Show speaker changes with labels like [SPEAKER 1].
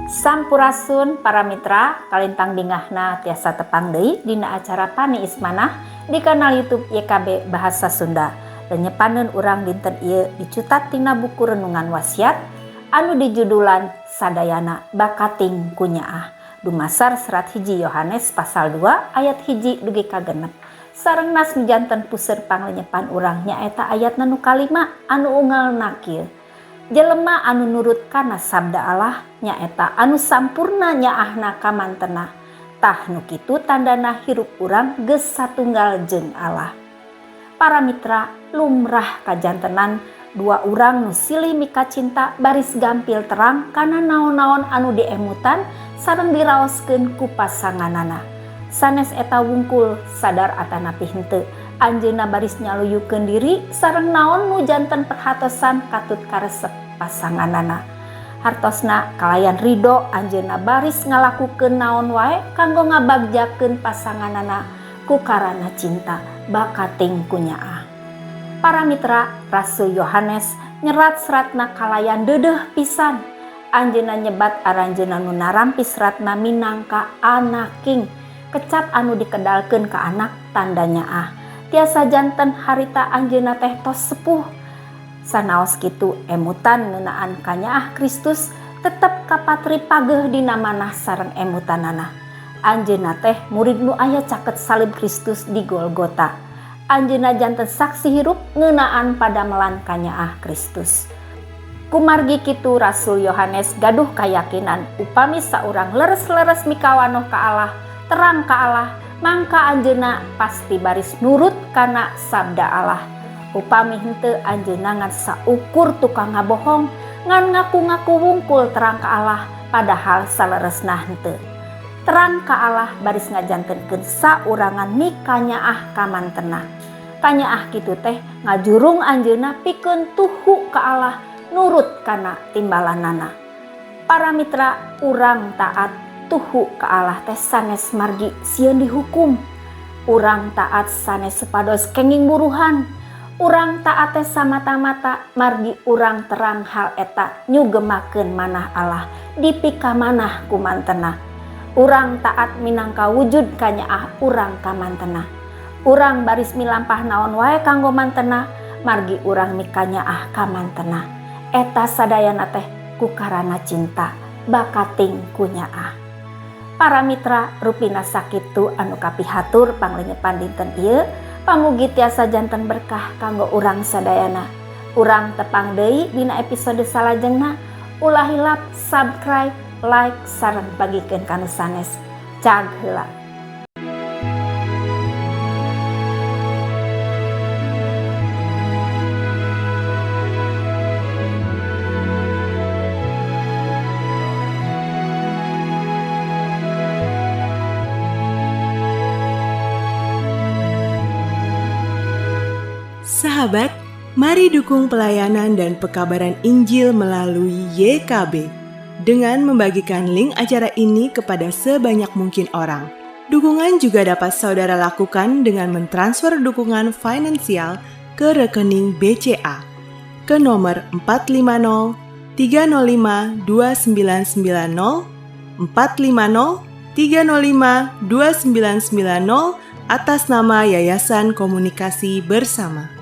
[SPEAKER 1] Sampurasun para mitra kalintang dingahna tiasa tepang deui dina acara Pani Ismanah di kanal YouTube YKB Bahasa Sunda. Lenyepaneun urang dinten ieu dicutat tina buku renungan wasiat anu dijudulan Sadayana Bakating ku Nyaah. Dumasar serat hiji Yohanes pasal 2 ayat hiji dugi ka genep. Sarengna janten puseur panglenyepan urang nyaeta ayatna nu kalima anu unggalna kieu. Jelema anu nurut kana sabda Allah nyaeta anu sampurna nyaahna ka mantena. Tah nu kitu tandana hirup urang geus satunggal jeung Allah. Para mitra, lumrah kajantenan dua urang nu silih mika cinta baris gampil terang kana naon-naon anu diemutan sareng diraoskeun ku pasanganana. Sanes eta wungkul sadar atanapi henteu. Anjeunna baris nyaluyukeun diri sareng naon nu janten perhatosan katut karesep pasanganana. Hartosna kalayan ridho anjeunna baris ngalakukeun naon wae kanggo ngabagjakeun pasanganana ku karana cinta bakating ku nyaah. Para mitra, Rasul Yohanes nyerat seratna kalayan deudeuh pisan. Anjeunna nyebat aranjeunna nu narampi seratna minangka anaking, kecap anu dikedalkeun ka anak tanda nyaah. Tiasa janten harita anjeunna teh tos sepuh. Sanaos kitu emutan ngeunaan ka nyaah Kristus tetep kapatri pageuh dina manah sareng emutanana. Anjeunna teh murid nu aya caket salib Kristus di Golgota. Anjeunna janten saksi hirup ngeunaan padamelan ka nyaah Kristus. Kumargi kitu Rasul Yohanes gaduh kayakinan upami saurang leres-leres mikawanoh ka Allah, terang ka Allah, mangka anjeunna pasti baris nurut kana sabda Allah. Upami henteu anjeunna ngan saukur tukang ngabohong, ngan ngaku-ngaku wungkul terang ka Allah padahal saleresna henteu. Terang ka Allah baris ngajantenkeun saurangan mika nyaah ka mantena. Ka nyaah kitu teh ngajurung anjeunna pikeun tuhu ka Allah, nurut kana timbalanana. Para mitra, urang taat tuhu ka Allah teh sanes margi sieun dihukum. Urang taat sanes supados kenging buruhan. Urang taat teh samata-mata margi urang terang hal eta nyugemakeun manah Allah dipika manah ku mantena. Urang taat minangka wujud ka nyaah urang ka mantena. Urang baris milampah naon wae kanggo mantena margi urang mika nyaah ka mantena. Eta sadayana teh ku karana cinta bakating ku nyaah. Para mitra, rupina sakitu anu kapihatur panglenyepan dinten ieu. Pamugi tiasa janten berkah kanggo urang sadayana. Urang tepang deui dina episode salajengna. Ulah hilap subscribe, like, sareng bagikeun kanu sanes. Cag heula.
[SPEAKER 2] Sahabat, mari dukung pelayanan dan pekabaran Injil melalui YKB dengan membagikan link acara ini kepada sebanyak mungkin orang. Dukungan juga dapat saudara lakukan dengan mentransfer dukungan finansial ke rekening BCA ke nomor 450 305 2990 450 305 2990 atas nama Yayasan Komunikasi Bersama.